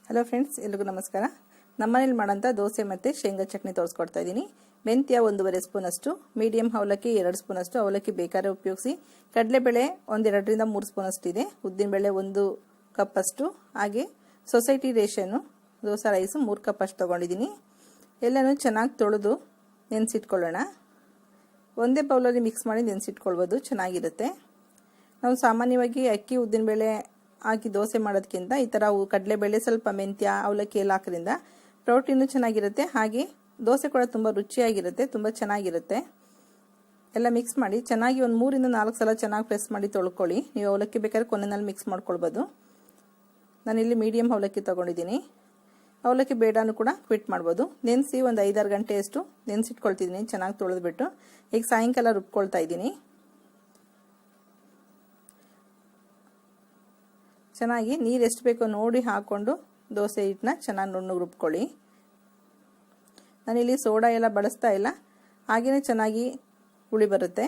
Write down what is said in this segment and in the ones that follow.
Hello friends, ಎಲ್ಲರಿಗೂ ನಮಸ್ಕಾರ. ನಮ್ಮನೇಲಿ ಮಾಡೋಂಥ ದೋಸೆ ಮತ್ತು ಶೇಂಗಾ ಚಟ್ನಿ ತೋರಿಸ್ಕೊಡ್ತಾ ಇದ್ದೀನಿ. ಮೆಂತ್ಯ 1.5 ಸ್ಪೂನ್ ಅಷ್ಟು, ಮೀಡಿಯಂ ಅವಲಕ್ಕಿ 2 ಸ್ಪೂನ್ ಅಷ್ಟು, ಅವಲಕ್ಕಿ ಬೇಕಾದ್ರೆ ಉಪಯೋಗಿಸಿ. ಕಡಲೆಬೇಳೆ 1-2ರಿಂದ 3 ಸ್ಪೂನ್ ಅಷ್ಟು ಇದೆ. ಉದ್ದಿನಬೇಳೆ 1 ಕಪ್ ಅಷ್ಟು, ಹಾಗೆ society ration dosa rice 3 cup ಅಷ್ಟು ತೊಗೊಂಡಿದ್ದೀನಿ. ಎಲ್ಲನೂ ಚೆನ್ನಾಗಿ ತೊಳೆದು ನೆನೆಸಿಟ್ಕೊಳ್ಳೋಣ. ಒಂದೇ ಬೌಲಲ್ಲಿ ಮಿಕ್ಸ್ ಮಾಡಿ ನೆನೆಸಿಟ್ಕೊಳ್ಬೋದು, ಚೆನ್ನಾಗಿರುತ್ತೆ. ನಾವು ಸಾಮಾನ್ಯವಾಗಿ ಅಕ್ಕಿ ಉದ್ದಿನಬೇಳೆ ಹಾಕಿ ದೋಸೆ ಮಾಡೋದಕ್ಕಿಂತ ಈ ಥರ ಕಡಲೆಬೇಳೆ ಸ್ವಲ್ಪ ಮೆಂತ್ಯ ಅವಲಕ್ಕಿ ಎಲ್ಲ ಹಾಕೋದ್ರಿಂದ ಪ್ರೋಟೀನು ಚೆನ್ನಾಗಿರುತ್ತೆ, ಹಾಗೆ ದೋಸೆ ಕೂಡ ತುಂಬ ರುಚಿಯಾಗಿರುತ್ತೆ, ತುಂಬ ಚೆನ್ನಾಗಿರುತ್ತೆ. ಎಲ್ಲ ಮಿಕ್ಸ್ ಮಾಡಿ ಚೆನ್ನಾಗಿ ಒಂದು 3-4 ಸಲ ಚೆನ್ನಾಗಿ ಪ್ರೆಸ್ ಮಾಡಿ ತೊಳ್ಕೊಳ್ಳಿ. ನೀವು ಅವಲಕ್ಕಿ ಬೇಕಾದ್ರೆ ಕೊನೆಯಲ್ಲಿ ಮಿಕ್ಸ್ ಮಾಡ್ಕೊಳ್ಬೋದು. ನಾನಿಲ್ಲಿ ಮೀಡಿಯಂ ಅವಲಕ್ಕಿ ತೊಗೊಂಡಿದ್ದೀನಿ. ಅವಲಕ್ಕಿ ಬೇಡನೂ ಕೂಡ ಕ್ವಿಟ್ ಮಾಡ್ಬೋದು. ನೆನೆಸಿ ಒಂದು 5-6 ಗಂಟೆಯಷ್ಟು ನೆನೆಸಿಟ್ಕೊಳ್ತಿದ್ದೀನಿ ಚೆನ್ನಾಗಿ ತೊಳೆದ್ಬಿಟ್ಟು. ಈಗ ಸಾಯಂಕಾಲ ರುಬ್ಕೊಳ್ತಾ ಇದ್ದೀನಿ. ಚೆನ್ನಾಗಿ ನೀರು ಎಷ್ಟು ಬೇಕೋ ನೋಡಿ ಹಾಕ್ಕೊಂಡು ದೋಸೆ ಹಿಟ್ಟನ್ನ ಚೆನ್ನಾಗಿ ನುಣ್ಣಗೆ ರುಬ್ಕೊಳ್ಳಿ. ನಾನಿಲ್ಲಿ ಸೋಡಾ ಎಲ್ಲ ಬಳಸ್ತಾ ಇಲ್ಲ, ಹಾಗೆಯೇ ಚೆನ್ನಾಗಿ ಹುಳಿ ಬರುತ್ತೆ.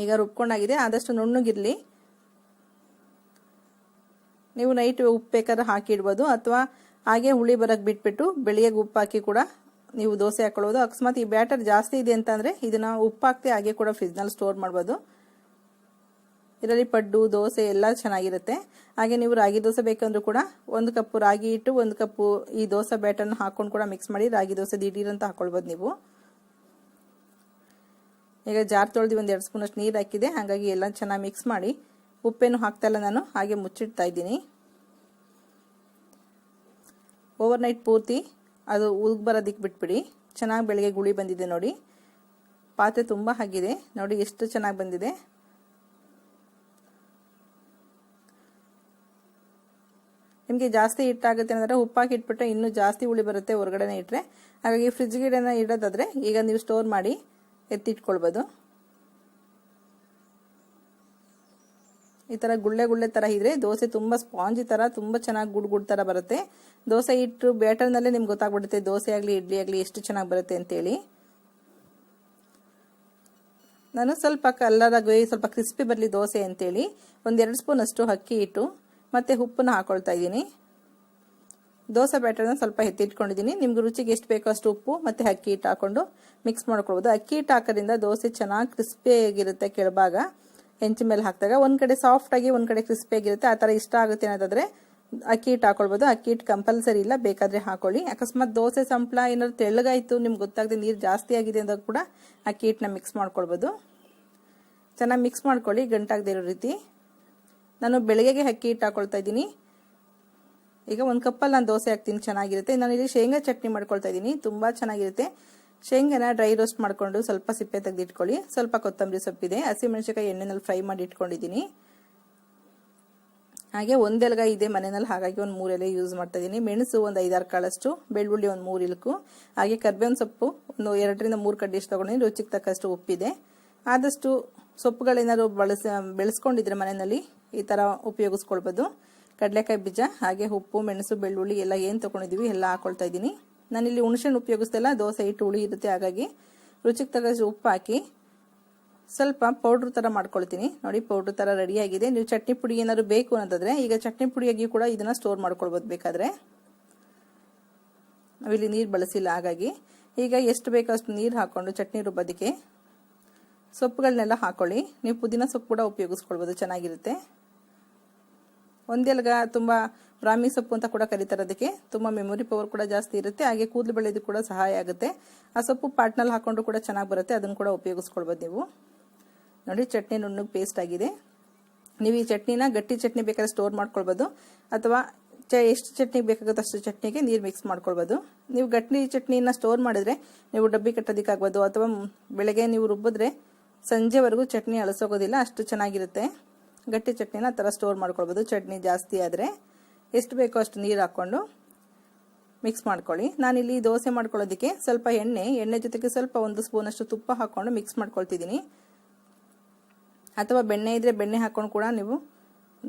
ಈಗ ರುಬ್ಕೊಂಡಾಗಿದೆ, ಆದಷ್ಟು ನುಣ್ಣಗಿರಲಿ. ನೀವು ನೈಟ್ ಉಪ್ಪು ಬೇಕಾದ್ರೆ ಹಾಕಿಡ್ಬೋದು, ಅಥವಾ ಹಾಗೆ ಹುಳಿ ಬರೋಕ್ಕೆ ಬಿಟ್ಬಿಟ್ಟು ಬೆಳಿಗ್ಗೆ ಉಪ್ಪು ಹಾಕಿ ಕೂಡ ನೀವು ದೋಸೆ ಹಾಕೊಳ್ಳೋದು. ಅಕಸ್ಮಾತ್ ಈ ಬ್ಯಾಟರ್ ಜಾಸ್ತಿ ಇದೆ ಅಂತಂದರೆ ಇದನ್ನು ಉಪ್ಪು ಹಾಕ್ತಿ ಹಾಗೆ ಕೂಡ ಫ್ರಿಜ್ನಲ್ಲಿ ಸ್ಟೋರ್ ಮಾಡ್ಬೋದು. ಇದರಲ್ಲಿ ಪಡ್ಡು ದೋಸೆ ಎಲ್ಲ ಚೆನ್ನಾಗಿರುತ್ತೆ. ಹಾಗೆ ನೀವು ರಾಗಿ ದೋಸೆ ಬೇಕಂದ್ರೂ ಕೂಡ 1 ಕಪ್ ರಾಗಿ ಹಿಟ್ಟು 1 ಕಪ್ ಈ ದೋಸೆ ಬ್ಯಾಟರ್ನ ಹಾಕೊಂಡು ಕೂಡ ಮಿಕ್ಸ್ ಮಾಡಿ ರಾಗಿ ದೋಸೆ ದಿಢೀರಂತ ಹಾಕೊಳ್ಬೋದು ನೀವು. ಈಗ ಜಾರ್ ತೊಳೆದು 1-2 ಸ್ಪೂನ್ ಅಷ್ಟು ನೀರು ಹಾಕಿದೆ, ಹಾಗಾಗಿ ಎಲ್ಲ ಚೆನ್ನಾಗಿ ಮಿಕ್ಸ್ ಮಾಡಿ. ಉಪ್ಪೇನು ಹಾಕ್ತಾ ಇಲ್ಲ ನಾನು, ಹಾಗೆ ಮುಚ್ಚಿಡ್ತಾ ಇದ್ದೀನಿ. ಓವರ್ ನೈಟ್ ಪೂರ್ತಿ ಅದು ಉದುಗ್ ಬರೋದಕ್ಕೆ ಬಿಟ್ಬಿಡಿ. ಚೆನ್ನಾಗಿ ಬೆಳಗ್ಗೆ ಗುಳಿ ಬಂದಿದೆ ನೋಡಿ. ಪಾತ್ರೆ ತುಂಬ ಆಗಿದೆ ನೋಡಿ, ಎಷ್ಟು ಚೆನ್ನಾಗಿ ಬಂದಿದೆ. ನಿಮಗೆ ಜಾಸ್ತಿ ಹಿಟ್ಟಾಗುತ್ತೆ ಅಂದರೆ ಉಪ್ಪಾಕಿ ಇಟ್ಬಿಟ್ರೆ ಇನ್ನೂ ಜಾಸ್ತಿ ಹುಳಿ ಬರುತ್ತೆ ಹೊರಗಡೆನೇ ಇಟ್ಟರೆ. ಹಾಗಾಗಿ ಫ್ರಿಜ್ಗಿಡನ ಇಡೋದಾದರೆ ಈಗ ನೀವು ಸ್ಟೋರ್ ಮಾಡಿ ಎತ್ತಿಟ್ಕೊಳ್ಬೋದು. ಈ ಥರ ಗುಳ್ಳೆ ಥರ ಇದ್ರೆ ದೋಸೆ ತುಂಬ ಸ್ಪಾಂಜಿ ಥರ ತುಂಬ ಚೆನ್ನಾಗಿ ಗುಡ್ ಥರ ಬರುತ್ತೆ. ದೋಸೆ ಹಿಟ್ಟು ಬ್ಯಾಟರ್ನಲ್ಲೇ ನಿಮ್ಗೆ ಗೊತ್ತಾಗ್ಬಿಡುತ್ತೆ ದೋಸೆ ಆಗಲಿ ಇಡ್ಲಿ ಆಗಲಿ ಎಷ್ಟು ಚೆನ್ನಾಗಿ ಬರುತ್ತೆ ಅಂತೇಳಿ. ನಾನು ಸ್ವಲ್ಪ ಕಲ್ಲರಾಗಿ ಸ್ವಲ್ಪ ಕ್ರಿಸ್ಪಿ ಬರಲಿ ದೋಸೆ ಅಂತೇಳಿ 1-2 ಸ್ಪೂನ್ ಅಷ್ಟು ಅಕ್ಕಿ ಹಿಟ್ಟು ಮತ್ತು ಉಪ್ಪನ್ನ ಹಾಕೊಳ್ತಾ ಇದ್ದೀನಿ. ದೋಸೆ ಬ್ಯಾಟರ್ನ ಸ್ವಲ್ಪ ಎತ್ತಿಟ್ಕೊಂಡಿದ್ದೀನಿ. ನಿಮ್ಗೆ ರುಚಿಗೆ ಎಷ್ಟು ಬೇಕೋ ಅಷ್ಟು ಉಪ್ಪು ಮತ್ತು ಅಕ್ಕಿ ಹಿಟ್ಟು ಹಾಕೊಂಡು ಮಿಕ್ಸ್ ಮಾಡ್ಕೊಳ್ಬೋದು. ಅಕ್ಕಿ ಹಿಟ್ಟು ಹಾಕೋದ್ರಿಂದ ದೋಸೆ ಚೆನ್ನಾಗಿ ಕ್ರಿಸ್ಪಿಯಾಗಿರುತ್ತೆ. ಕೆಳಭಾಗ ಹೆಂಚು ಮೇಲೆ ಹಾಕಿದಾಗ ಒಂದು ಕಡೆ ಸಾಫ್ಟಾಗಿ ಒಂದು ಕಡೆ ಕ್ರಿಸ್ಪಿಯಾಗಿರುತ್ತೆ. ಆ ಥರ ಇಷ್ಟ ಆಗುತ್ತೆ ಅನ್ನೋದಾದರೆ ಅಕ್ಕಿ ಹಿಟ್ಟು ಹಾಕೊಳ್ಬೋದು. ಅಕ್ಕಿ ಹಿಟ್ಟು ಕಂಪಲ್ಸರಿ ಇಲ್ಲ, ಬೇಕಾದರೆ ಹಾಕೊಳ್ಳಿ. ಅಕಸ್ಮಾತ್ ದೋಸೆ ಸಂಪಳ ಏನಾದ್ರು ತೆಳ್ಳಗಾಯಿತು, ನಿಮ್ಗೆ ಗೊತ್ತಾಗದೆ ನೀರು ಜಾಸ್ತಿ ಆಗಿದೆ ಅಂದಾಗ ಕೂಡ ಅಕ್ಕಿ ಹಿಟ್ಟನ್ನ ಮಿಕ್ಸ್ ಮಾಡ್ಕೊಳ್ಬೋದು. ಚೆನ್ನಾಗಿ ಮಿಕ್ಸ್ ಮಾಡ್ಕೊಳ್ಳಿ, ಗಂಟಾಗದೇ ಇರೋ ರೀತಿ. ನಾನು ಬೆಳಗ್ಗೆಗೆ ಅಕ್ಕಿ ಹಿಟ್ಟು ಹಾಕೊಳ್ತಾ ಇದ್ದೀನಿ. ಈಗ 1 ಕಪ್ಪಲ್ಲಿ ನಾನು ದೋಸೆ ಹಾಕ್ತೀನಿ, ಚೆನ್ನಾಗಿರುತ್ತೆ. ನಾನು ಇಲ್ಲಿ ಶೇಂಗಾ ಚಟ್ನಿ ಮಾಡ್ಕೊಳ್ತಾ ಇದ್ದೀನಿ, ತುಂಬ ಚೆನ್ನಾಗಿರುತ್ತೆ. ಶೇಂಗಾನ ಡ್ರೈ ರೋಸ್ಟ್ ಮಾಡಿಕೊಂಡು ಸ್ವಲ್ಪ ಸಿಪ್ಪೆ ತೆಗೆದಿಟ್ಕೊಳ್ಳಿ. ಸ್ವಲ್ಪ ಕೊತ್ತಂಬರಿ ಸೊಪ್ಪಿದೆ, ಹಸಿಮೆಣಸಿನಕಾಯಿ ಎಣ್ಣೆನಲ್ಲಿ ಫ್ರೈ ಮಾಡಿ ಇಟ್ಕೊಂಡಿದ್ದೀನಿ. ಹಾಗೆ 1 ಎಲೆಗ ಇದೆ ಮನೆಯಲ್ಲಿ, ಹಾಗಾಗಿ ಒಂದು 3 ಎಲೆ ಯೂಸ್ ಮಾಡ್ತಾ ಇದ್ದೀನಿ. ಮೆಣಸು 1 5-6 ಕಾಳಷ್ಟು, ಬೆಳ್ಳುಳ್ಳಿ 1 3 ಇಲುಕು, ಹಾಗೆ ಕರ್ಬೇವಿನ ಸೊಪ್ಪು 2-3 ಕಡ್ಡಿಷ್ಟು ತೊಗೊಂಡಿದ್ದೀನಿ. ರುಚಿಗೆ ತಕ್ಕಷ್ಟು ಉಪ್ಪಿದೆ. ಆದಷ್ಟು ಸೊಪ್ಪುಗಳೇನಾದ್ರು ಬೆಳೆಸ್ಕೊಂಡಿದ್ರೆ ಮನೆಯಲ್ಲಿ ಈ ಥರ ಉಪಯೋಗಿಸ್ಕೊಳ್ಬೋದು. ಕಡಲೆಕಾಯಿ ಬೀಜ, ಹಾಗೆ ಉಪ್ಪು ಮೆಣಸು ಬೆಳ್ಳುಳ್ಳಿ ಎಲ್ಲ ಏನು ತೊಗೊಂಡಿದ್ದೀವಿ ಎಲ್ಲ ಹಾಕೊಳ್ತಾ ಇದ್ದೀನಿ. ನಾನಿಲ್ಲಿ ಹುಣಸೆಹಣ್ಣು ಉಪಯೋಗಿಸ್ತಿಲ್ಲ, ದೋಸೆ ಹಿಟ್ಟು ಹುಳಿ ಇರುತ್ತೆ, ಹಾಗಾಗಿ ರುಚಿಗೆ ತಕ್ಕಷ್ಟು ಉಪ್ಪು ಹಾಕಿ ಸ್ವಲ್ಪ ಪೌಡ್ರ್ ಥರ ಮಾಡ್ಕೊಳ್ತೀನಿ. ನೋಡಿ, ಪೌಡ್ರ್ ಥರ ರೆಡಿಯಾಗಿದೆ. ನೀವು ಚಟ್ನಿ ಪುಡಿ ಏನಾದ್ರು ಬೇಕು ಅಂತಂದರೆ ಈಗ ಚಟ್ನಿ ಪುಡಿಯಾಗಿ ಕೂಡ ಇದನ್ನು ಸ್ಟೋರ್ ಮಾಡ್ಕೊಳ್ಬೋದು ಬೇಕಾದರೆ. ನಾವಿಲ್ಲಿ ನೀರು ಬಳಸಿಲ್ಲ, ಹಾಗಾಗಿ ಈಗ ಎಷ್ಟು ಬೇಕೋ ಅಷ್ಟು ನೀರು ಹಾಕ್ಕೊಂಡು ಚಟ್ನಿ ರುಬ್ಬೋದಕ್ಕೆ ಸೊಪ್ಪುಗಳನ್ನೆಲ್ಲ ಹಾಕೊಳ್ಳಿ. ನೀವು ಪುದೀನ ಸೊಪ್ಪು ಕೂಡ ಉಪಯೋಗಿಸ್ಕೊಳ್ಬೋದು, ಚೆನ್ನಾಗಿರುತ್ತೆ. ಒಂದೆಲ್ಗ ತುಂಬ ಬ್ರಾಹ್ಮಿ ಸೊಪ್ಪು ಅಂತ ಕೂಡ ಕರೀತಾರೆ. ಅದಕ್ಕೆ ತುಂಬ ಮೆಮೊರಿ ಪವರ್ ಕೂಡ ಜಾಸ್ತಿ ಇರುತ್ತೆ, ಹಾಗೆ ಕೂದಲು ಬೆಳೆಯೋದಕ್ಕೆ ಕೂಡ ಸಹಾಯ ಆಗುತ್ತೆ. ಆ ಸೊಪ್ಪು ಪಾಟ್ನಲ್ಲಿ ಹಾಕೊಂಡು ಕೂಡ ಚೆನ್ನಾಗಿ ಬರುತ್ತೆ, ಅದನ್ನು ಕೂಡ ಉಪಯೋಗಿಸ್ಕೊಳ್ಬೋದು ನೀವು. ನೋಡಿ, ಚಟ್ನಿ ನುಣ್ಣಗೆ ಪೇಸ್ಟ್ ಆಗಿದೆ. ನೀವು ಈ ಚಟ್ನಿನ ಗಟ್ಟಿ ಚಟ್ನಿ ಬೇಕಾದ್ರೆ ಸ್ಟೋರ್ ಮಾಡ್ಕೊಳ್ಬೋದು, ಅಥವಾ ಎಷ್ಟು ಚಟ್ನಿ ಬೇಕಾಗುತ್ತೋ ಅಷ್ಟು ಚಟ್ನಿಗೆ ನೀರು ಮಿಕ್ಸ್ ಮಾಡ್ಕೊಳ್ಬೋದು. ನೀವು ಗಟ್ಟಿ ಚಟ್ನಿನ ಸ್ಟೋರ್ ಮಾಡಿದ್ರೆ ನೀವು ಡಬ್ಬಿ ಕಟ್ಟೋದಕ್ಕಾಗ್ಬೋದು, ಅಥವಾ ಬೆಳಗ್ಗೆ ನೀವು ರುಬ್ಬಿದ್ರೆ ಸಂಜೆವರೆಗೂ ಚಟ್ನಿ ಅಳಿಸೋಗೋದಿಲ್ಲ, ಅಷ್ಟು ಚೆನ್ನಾಗಿರುತ್ತೆ. ಗಟ್ಟಿ ಚಟ್ನಿನ ಆ ಥರ ಸ್ಟೋರ್ ಮಾಡ್ಕೊಳ್ಬೋದು. ಚಟ್ನಿ ಜಾಸ್ತಿ ಆದರೆ ಎಷ್ಟು ಬೇಕೋ ಅಷ್ಟು ನೀರು ಹಾಕ್ಕೊಂಡು ಮಿಕ್ಸ್ ಮಾಡ್ಕೊಳ್ಳಿ. ನಾನಿಲ್ಲಿ ದೋಸೆ ಮಾಡ್ಕೊಳ್ಳೋದಕ್ಕೆ ಸ್ವಲ್ಪ ಎಣ್ಣೆ ಜೊತೆಗೆ ಸ್ವಲ್ಪ 1 ಸ್ಪೂನಷ್ಟು ತುಪ್ಪ ಹಾಕ್ಕೊಂಡು ಮಿಕ್ಸ್ ಮಾಡ್ಕೊಳ್ತಿದ್ದೀನಿ. ಅಥವಾ ಬೆಣ್ಣೆ ಇದ್ದರೆ ಬೆಣ್ಣೆ ಹಾಕ್ಕೊಂಡು ಕೂಡ ನೀವು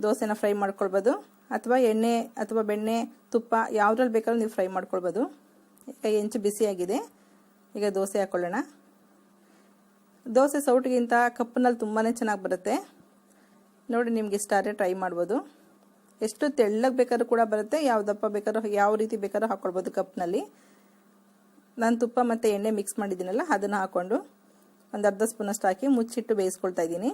ದೋಸೆನ ಫ್ರೈ ಮಾಡ್ಕೊಳ್ಬೋದು, ಅಥವಾ ಎಣ್ಣೆ ಅಥವಾ ಬೆಣ್ಣೆ ತುಪ್ಪ ಯಾವುದ್ರಲ್ಲಿ ಬೇಕಾದ್ರೂ ನೀವು ಫ್ರೈ ಮಾಡ್ಕೊಳ್ಬೋದು. ಈಗ ಹೆಂಚು ಬಿಸಿಯಾಗಿದೆ, ಈಗ ದೋಸೆ ಹಾಕ್ಕೊಳ್ಳೋಣ. ದೋಸೆ ಸೌಟಿಗಿಂತ ಕಪ್ನಲ್ಲಿ ತುಂಬಾ ಚೆನ್ನಾಗಿ ಬರುತ್ತೆ ನೋಡಿ. ನಿಮ್ಗೆ ಇಷ್ಟ ಆದರೆ ಟ್ರೈ ಮಾಡ್ಬೋದು. ಎಷ್ಟು ತೆಳ್ಳಗೆ ಬೇಕಾದ್ರೂ ಕೂಡ ಬರುತ್ತೆ, ಯಾವ ದಪ್ಪ ಬೇಕಾದ್ರೂ ಯಾವ ರೀತಿ ಬೇಕಾದ್ರೂ ಹಾಕ್ಕೊಳ್ಬೋದು ಕಪ್ನಲ್ಲಿ. ನಾನು ತುಪ್ಪ ಮತ್ತು ಎಣ್ಣೆ ಮಿಕ್ಸ್ ಮಾಡಿದ್ದೀನಲ್ಲ ಅದನ್ನು ಹಾಕ್ಕೊಂಡು ಒಂದು ಅರ್ಧ ಸ್ಪೂನಷ್ಟು ಹಾಕಿ ಮುಚ್ಚಿಟ್ಟು ಬೇಯಿಸ್ಕೊಳ್ತಾ ಇದ್ದೀನಿ.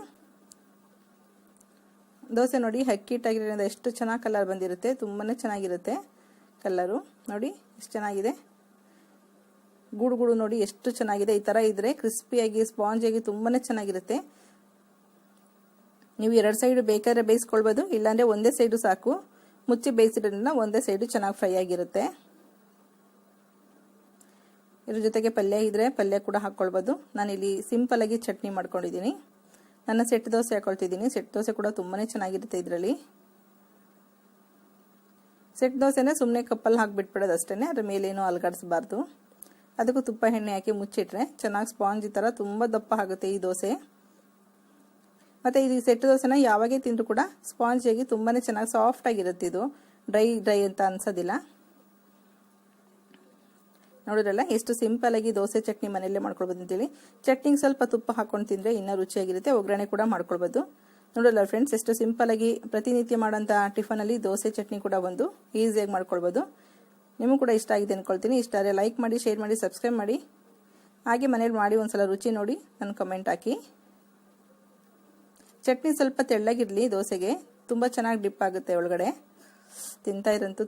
ದೋಸೆ ನೋಡಿ ಅಕ್ಕಿ ಹಿಟ್ಟಾಗಿರೋದ್ರಿಂದ ಎಷ್ಟು ಚೆನ್ನಾಗಿ ಕಲರ್ ಬಂದಿರುತ್ತೆ, ತುಂಬಾ ಚೆನ್ನಾಗಿರುತ್ತೆ ಕಲರು. ನೋಡಿ ಎಷ್ಟು ಚೆನ್ನಾಗಿದೆ, ಗೂಡು ಗೂಡು ನೋಡಿ ಎಷ್ಟು ಚೆನ್ನಾಗಿದೆ. ಈ ಥರ ಇದ್ದರೆ ಕ್ರಿಸ್ಪಿಯಾಗಿ ಸ್ಪಾಂಜಿಯಾಗಿ ತುಂಬಾ ಚೆನ್ನಾಗಿರುತ್ತೆ. ನೀವು 2 ಸೈಡು ಬೇಕಾದ್ರೆ ಬೇಯಿಸ್ಕೊಳ್ಬೋದು, ಇಲ್ಲಾಂದರೆ ಒಂದೇ ಸೈಡು ಸಾಕು. ಮುಚ್ಚಿ ಬೇಯಿಸಿದ್ರಿಂದ ಒಂದೇ ಸೈಡು ಚೆನ್ನಾಗಿ ಫ್ರೈ ಆಗಿರುತ್ತೆ. ಇದ್ರ ಜೊತೆಗೆ ಪಲ್ಯ ಇದ್ದರೆ ಪಲ್ಯ ಕೂಡ ಹಾಕ್ಕೊಳ್ಬೋದು. ನಾನಿಲ್ಲಿ ಸಿಂಪಲಾಗಿ ಚಟ್ನಿ ಮಾಡ್ಕೊಂಡಿದ್ದೀನಿ. ನನ್ನ ಸೆಟ್ ದೋಸೆ ಹಾಕೊಳ್ತಿದ್ದೀನಿ. ಸೆಟ್ ದೋಸೆ ಕೂಡ ತುಂಬಾ ಚೆನ್ನಾಗಿರುತ್ತೆ. ಇದರಲ್ಲಿ ಸೆಟ್ ದೋಸೆನೇ ಸುಮ್ಮನೆ ಕಪ್ಪಲ್ಲಿ ಹಾಕಿಬಿಟ್ಬಿಡೋದು ಅಷ್ಟೇ, ಅದ್ರ ಮೇಲೇನೂ ಅಲುಗಾಡಿಸಬಾರ್ದು. ಅದಕ್ಕೂ ತುಪ್ಪ ಎಣ್ಣೆ ಹಾಕಿ ಮುಚ್ಚಿಟ್ರೆ ಚೆನ್ನಾಗಿ ಸ್ಪಾಂಜ್ ಥರ ತುಂಬ ದಪ್ಪ ಆಗುತ್ತೆ ಈ ದೋಸೆ. ಮತ್ತು ಇದು ಸೆಟ್ ದೋಸೆನ ಯಾವಾಗೇ ತಿಂದರೂ ಕೂಡ ಸ್ಪಾಂಜಿಯಾಗಿ ತುಂಬಾ ಚೆನ್ನಾಗಿ ಸಾಫ್ಟಾಗಿರುತ್ತೆ. ಇದು ಡ್ರೈ ಅಂತ ಅನ್ಸೋದಿಲ್ಲ. ನೋಡಿದ್ರಲ್ಲ ಎಷ್ಟು ಸಿಂಪಲಾಗಿ ದೋಸೆ ಚಟ್ನಿ ಮನೆಯಲ್ಲೇ ಮಾಡ್ಕೊಳ್ಬೋದು ಅಂತೇಳಿ. ಚಟ್ನಿಗೆ ಸ್ವಲ್ಪ ತುಪ್ಪ ಹಾಕ್ಕೊಂಡು ತಿಂದರೆ ಇನ್ನೂ ರುಚಿಯಾಗಿರುತ್ತೆ. ಒಗ್ಗರಣೆ ಕೂಡ ಮಾಡ್ಕೊಳ್ಬೋದು. ನೋಡಲ್ಲ ಫ್ರೆಂಡ್ಸ್, ಎಷ್ಟು ಸಿಂಪಲಾಗಿ ಪ್ರತಿನಿತ್ಯ ಮಾಡೋಂಥ ಟಿಫನಲ್ಲಿ ದೋಸೆ ಚಟ್ನಿ ಕೂಡ ಒಂದು ಈಸಿಯಾಗಿ ಮಾಡ್ಕೊಳ್ಬೋದು. ನಿಮಗೂ ಕೂಡ ಇಷ್ಟ ಆಗಿದೆ ಅಂದ್ಕೊಳ್ತೀನಿ. ಇಷ್ಟ ಆದರೆ ಲೈಕ್ ಮಾಡಿ, ಶೇರ್ ಮಾಡಿ, ಸಬ್ಸ್ಕ್ರೈಬ್ ಮಾಡಿ. ಹಾಗೆ ಮನೇಲಿ ಮಾಡಿ ಒಂದ್ಸಲ ರುಚಿ ನೋಡಿ ನನ್ನ ಕಮೆಂಟ್ ಹಾಕಿ. ಚಟ್ನಿ ಸ್ವಲ್ಪ ತೆಳ್ಳಗಿರಲಿ, ದೋಸೆಗೆ ತುಂಬ ಚೆನ್ನಾಗಿ ಡಿಪ್ ಆಗುತ್ತೆ ಒಳಗಡೆ. ತಿಂತಾ ಇರಂತೂ